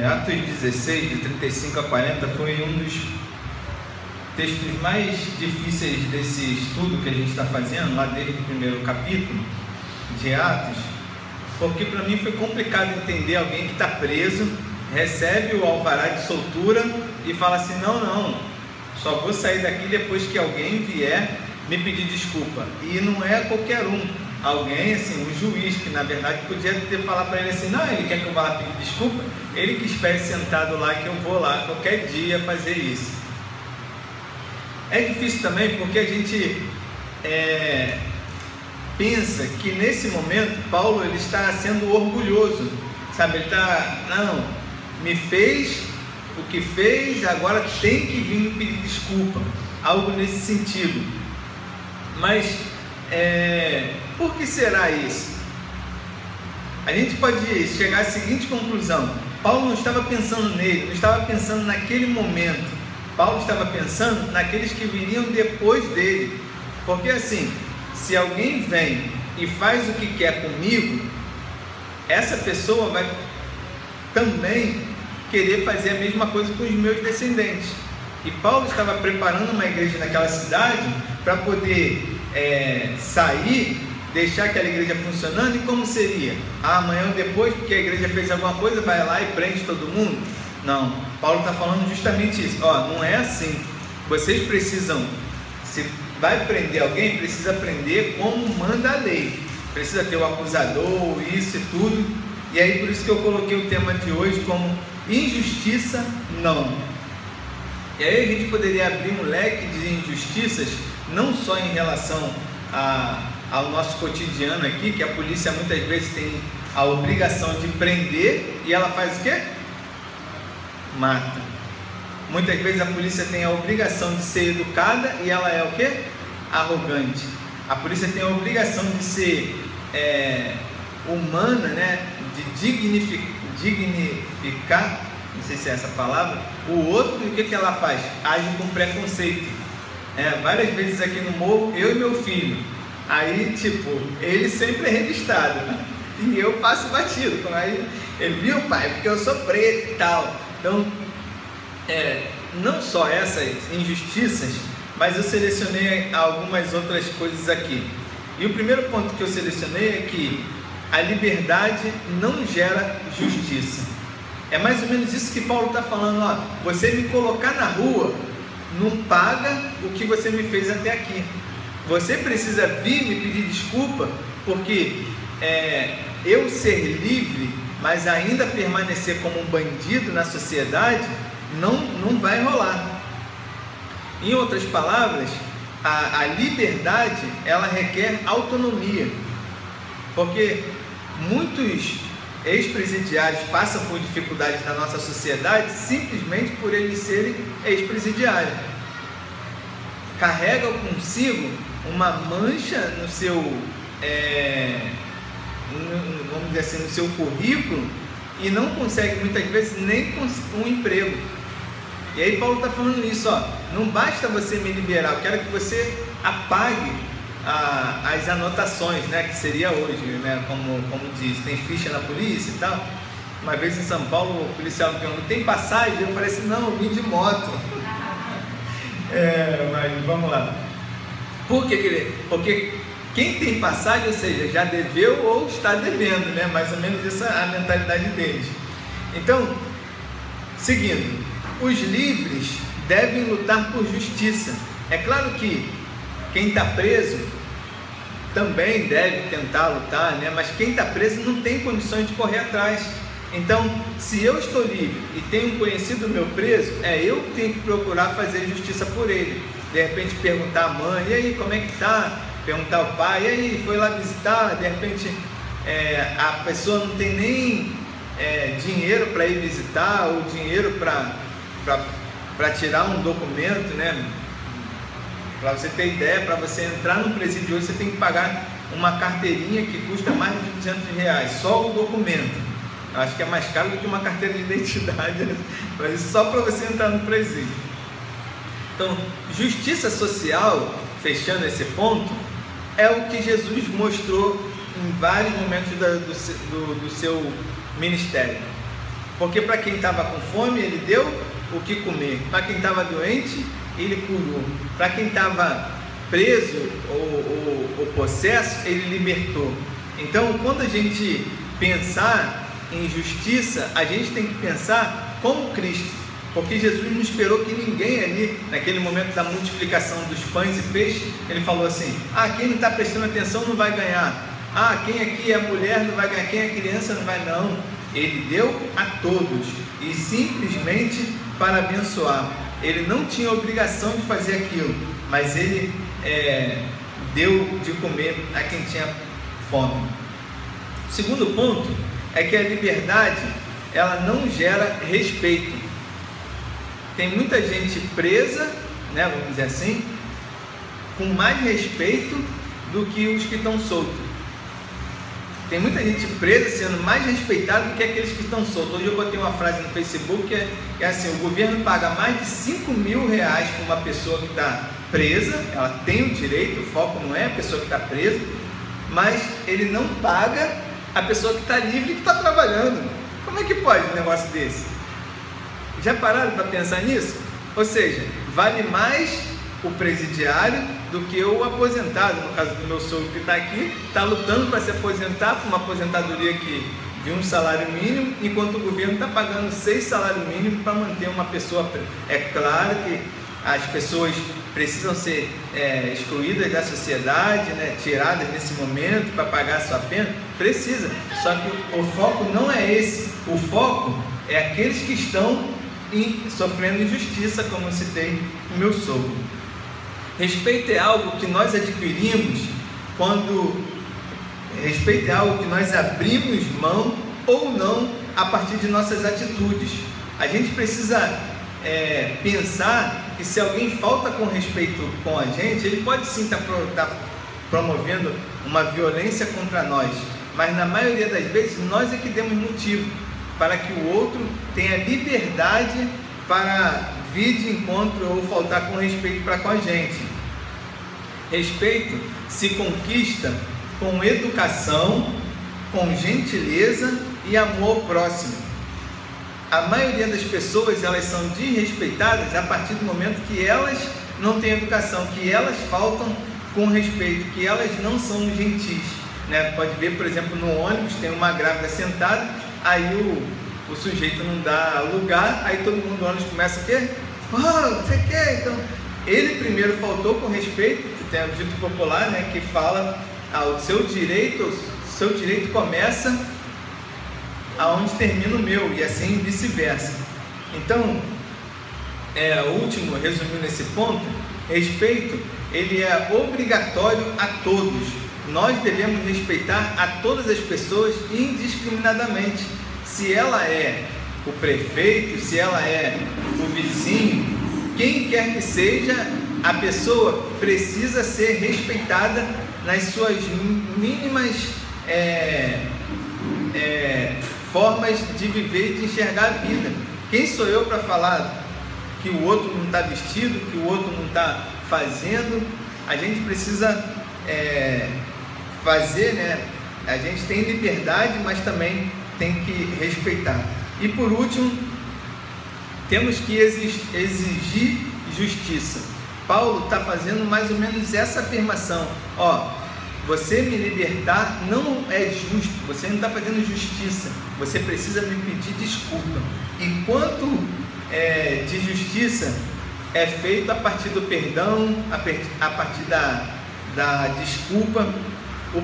Atos 16, de 35 a 40, foi um dos textos mais difíceis desse estudo que a gente está fazendo, lá desde o primeiro capítulo de Atos, porque para mim foi complicado entender alguém que está preso, recebe o alvará de soltura e fala assim, não, só vou sair daqui depois que alguém vier me pedir desculpa. E não é qualquer um, alguém assim, um juiz, que na verdade podia ter falado para ele assim, não, ele quer que eu vá lá pedir desculpa, ele que espere sentado lá que eu vou lá qualquer dia fazer isso. É difícil também porque a gente pensa que nesse momento Paulo ele está sendo orgulhoso, sabe, ele está, não, me fez o que fez, agora tem que vir me pedir desculpa, algo nesse sentido. Mas por que será isso? A gente pode chegar à seguinte conclusão: Paulo não estava pensando nele, não estava pensando naquele momento, Paulo estava pensando naqueles que viriam depois dele. Porque assim, se alguém vem e faz o que quer comigo, essa pessoa vai também querer fazer a mesma coisa com os meus descendentes. E Paulo estava preparando uma igreja naquela cidade para poder sair, deixar aquela igreja funcionando. E como seria? Amanhã ou depois, porque a igreja fez alguma coisa, vai lá e prende todo mundo? Não, Paulo está falando justamente isso. Não é assim. Vocês precisam, se vai prender alguém, precisa prender como manda a lei. Precisa ter o acusador, isso e tudo. E aí por isso que eu coloquei o tema de hoje como injustiça não. E aí a gente poderia abrir um leque de injustiças, não só em relação ao nosso cotidiano aqui, que a polícia muitas vezes tem a obrigação de prender e ela faz o quê? Mata. Muitas vezes a polícia tem a obrigação de ser educada e ela é o quê? Arrogante. A polícia tem a obrigação de ser humana, né? De dignificar, não sei se é essa palavra, o outro. E o que ela faz? Age com preconceito. Várias vezes aqui no morro, eu e meu filho, aí tipo, ele sempre é revistado, né? E eu passo batido. Aí ele viu, pai, porque eu sou preto e tal. Então, não só essas injustiças, mas eu selecionei algumas outras coisas aqui. E o primeiro ponto que eu selecionei é que a liberdade não gera justiça. É mais ou menos isso que Paulo está falando. Você me colocar na rua não paga o que você me fez até aqui. Você precisa vir me pedir desculpa, porque eu ser livre, mas ainda permanecer como um bandido na sociedade, não vai rolar. Em outras palavras, a liberdade, ela requer autonomia, porque muitos ex-presidiários passam por dificuldades na nossa sociedade simplesmente por eles serem ex-presidiários. Carregam consigo uma mancha no seu, vamos dizer assim, no seu currículo, e não conseguem muitas vezes nem um emprego. E aí Paulo está falando isso, não basta você me liberar, eu quero que você apague as anotações, né, que seria hoje, né, como diz, tem ficha na polícia e tal. Uma vez em São Paulo, o policial me perguntou, tem passagem? Eu falei assim, não, eu vim de moto. Mas vamos lá. Por quê? Porque quem tem passagem, ou seja, já deveu ou está devendo, né, mais ou menos essa é a mentalidade deles. Então, seguindo, os livres devem lutar por justiça. É claro que quem está preso também deve tentar lutar, né? Mas quem está preso não tem condições de correr atrás. Então, se eu estou livre e tenho um conhecido meu preso, eu que tenho que procurar fazer justiça por ele. De repente perguntar à mãe, e aí, como é que está? Perguntar ao pai, e aí, foi lá visitar? De repente a pessoa não tem nem dinheiro para ir visitar, ou dinheiro para tirar um documento, né? Para você ter ideia, para você entrar no presídio hoje, você tem que pagar uma carteirinha que custa mais de R$200, só o documento. Eu acho que é mais caro do que uma carteira de identidade, só para você entrar no presídio. Então, justiça social, fechando esse ponto, é o que Jesus mostrou em vários momentos do seu ministério. Porque para quem estava com fome, ele deu o que comer. Para quem estava doente, ele curou. Para quem estava preso ou possesso, ele libertou. Então, quando a gente pensar em justiça, a gente tem que pensar como Cristo. Porque Jesus não esperou que ninguém ali, naquele momento da multiplicação dos pães e peixes, ele falou assim: quem não está prestando atenção não vai ganhar. Quem aqui é mulher não vai ganhar, quem é criança não vai. Não, ele deu a todos, e simplesmente para abençoar. Ele não tinha obrigação de fazer aquilo, mas ele deu de comer a quem tinha fome. O segundo ponto é que a liberdade, ela não gera respeito. Tem muita gente presa, né, vamos dizer assim, com mais respeito do que os que estão soltos. Tem muita gente presa sendo mais respeitada do que aqueles que estão soltos. Hoje eu botei uma frase no Facebook que é assim: o governo paga mais de 5 mil reais para uma pessoa que está presa, ela tem o direito, o foco não é a pessoa que está presa, mas ele não paga a pessoa que está livre e que está trabalhando. Como é que pode um negócio desse? Já pararam para pensar nisso? Ou seja, vale mais o presidiário do que o aposentado. No caso do meu sogro que está aqui, está lutando para se aposentar por uma aposentadoria de um salário mínimo, enquanto o governo está pagando 6 salários mínimos para manter uma pessoa. É claro que as pessoas precisam ser excluídas da sociedade, né, tiradas nesse momento para pagar a sua pena, precisa, só que o foco não é esse. O foco é aqueles que estão sofrendo injustiça, como eu citei no meu sogro. Respeito é algo que nós adquirimos respeito é algo que nós abrimos mão ou não a partir de nossas atitudes. A gente precisa pensar que se alguém falta com respeito com a gente, ele pode sim estar promovendo uma violência contra nós, mas na maioria das vezes nós é que demos motivo para que o outro tenha liberdade para vir de encontro ou faltar com respeito para com a gente. Respeito se conquista com educação, com gentileza e amor ao próximo. A maioria das pessoas, elas são desrespeitadas a partir do momento que elas não têm educação, que elas faltam com respeito, que elas não são gentis, né? Pode ver, por exemplo, no ônibus tem uma grávida sentada, aí o sujeito não dá lugar, aí todo mundo do ônibus começa o quê? Você quer? Então, ele primeiro faltou com respeito, que tem o dito popular, né, que fala, o seu direito começa aonde termina o meu, e assim vice-versa. Então, o último, resumindo esse ponto, respeito, ele é obrigatório a todos. Nós devemos respeitar a todas as pessoas indiscriminadamente. Se ela é o prefeito, se ela é o vizinho, quem quer que seja, a pessoa precisa ser respeitada nas suas mínimas formas de viver e de enxergar a vida. Quem sou eu para falar que o outro não está vestido, que o outro não está fazendo? A gente precisa fazer, né? A gente tem liberdade, mas também tem que respeitar. E por último, temos que exigir justiça. Paulo está fazendo mais ou menos essa afirmação: você me libertar não é justo, você não está fazendo justiça, você precisa me pedir desculpa. E quanto de justiça é feito a partir do perdão, a partir da desculpa. O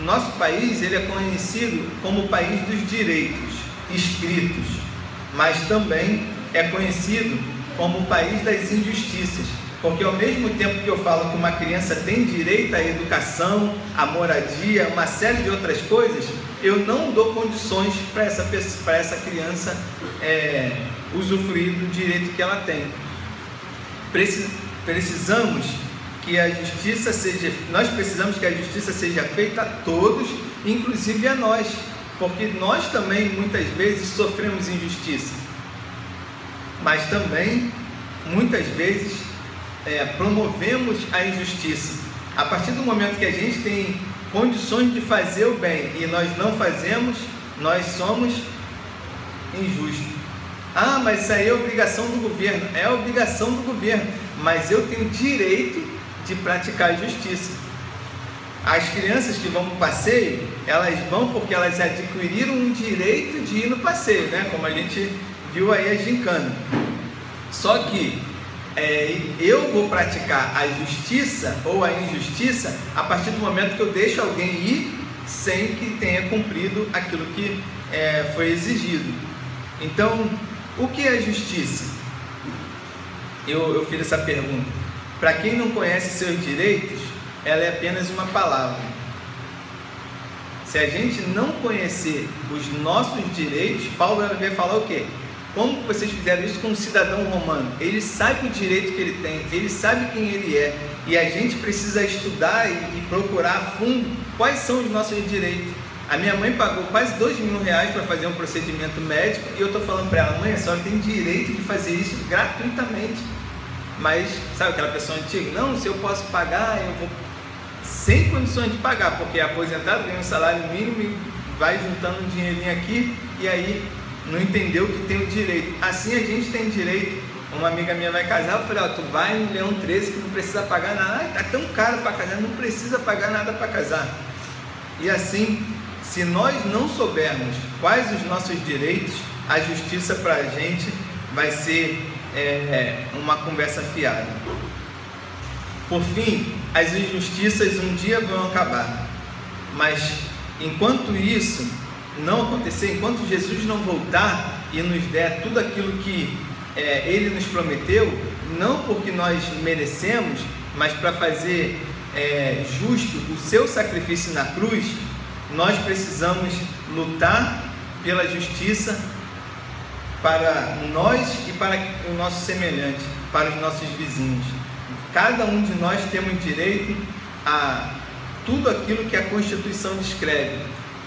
nosso país, ele é conhecido como o país dos direitos escritos, mas também é conhecido como o país das injustiças, porque ao mesmo tempo que eu falo que uma criança tem direito à educação, à moradia, uma série de outras coisas, eu não dou condições para essa criança usufruir do direito que ela tem. Nós precisamos que a justiça seja feita a todos, inclusive a nós, porque nós também muitas vezes sofremos injustiça, mas também muitas vezes promovemos a injustiça. A partir do momento que a gente tem condições de fazer o bem e nós não fazemos, nós somos injusto. Ah, mas isso aí é obrigação do governo. É obrigação do governo, mas eu tenho direito de praticar a justiça. As crianças que vão para o passeio, elas vão porque elas adquiriram um direito de ir no passeio, né? Como a gente viu aí a gincana. Só que eu vou praticar a justiça ou a injustiça a partir do momento que eu deixo alguém ir sem que tenha cumprido aquilo que foi exigido. Então, o que é justiça? Eu fiz essa pergunta. Para quem não conhece seus direitos, ela é apenas uma palavra. Se a gente não conhecer os nossos direitos, Paulo vai falar o quê? Como vocês fizeram isso com um cidadão romano? Ele sabe o direito que ele tem, ele sabe quem ele é, e a gente precisa estudar e procurar a fundo quais são os nossos direitos. A minha mãe pagou quase R$2.000 para fazer um procedimento médico, e eu estou falando para ela: mãe, a senhora tem direito de fazer isso gratuitamente. Mas, sabe aquela pessoa antiga? Não, se eu posso pagar, eu vou, sem condições de pagar, porque é aposentado, ganha um salário mínimo e vai juntando um dinheirinho aqui, e aí não entendeu que tem o direito. Assim a gente tem direito. Uma amiga minha vai casar, eu falei: ó, tu vai no Leão 13 que não precisa pagar nada. Tá tão caro para casar, não precisa pagar nada para casar. E assim, se nós não soubermos quais os nossos direitos, a justiça para a gente vai ser uma conversa fiada. Por fim, as injustiças um dia vão acabar, mas enquanto isso não acontecer, enquanto Jesus não voltar e nos der tudo aquilo que Ele nos prometeu, não porque nós merecemos, mas para fazer justo o seu sacrifício na cruz, nós precisamos lutar pela justiça para nós e para o nosso semelhante, para os nossos vizinhos. Cada um de nós temos direito a tudo aquilo que a Constituição descreve.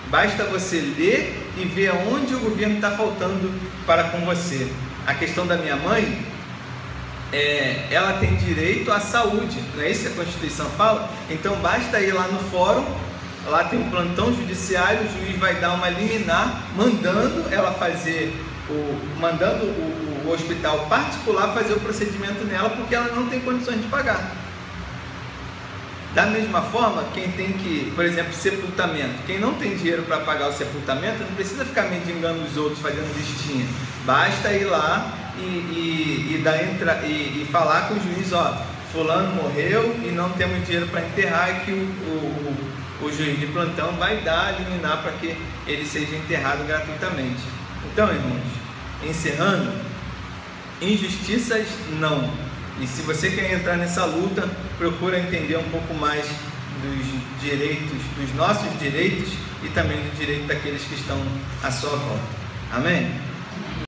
Basta você ler e ver onde o governo está faltando para com você. A questão da minha mãe, ela tem direito à saúde, não é isso que a Constituição fala? Então basta ir lá no fórum, lá tem um plantão judiciário, o juiz vai dar uma liminar, mandando ela fazer, mandando o hospital particular fazer o procedimento nela, porque ela não tem condições de pagar. Da mesma forma, quem tem que, por exemplo, sepultamento, quem não tem dinheiro para pagar o sepultamento, não precisa ficar mendigando os outros, fazendo listinha. Basta ir lá e falar com o juiz: ó, fulano morreu e não temos dinheiro para enterrar, e que o juiz de plantão vai dar, liminar para que ele seja enterrado gratuitamente. Então, irmãos, encerrando, injustiças não. E se você quer entrar nessa luta, procura entender um pouco mais dos direitos, dos nossos direitos, e também do direito daqueles que estão à sua volta. Amém?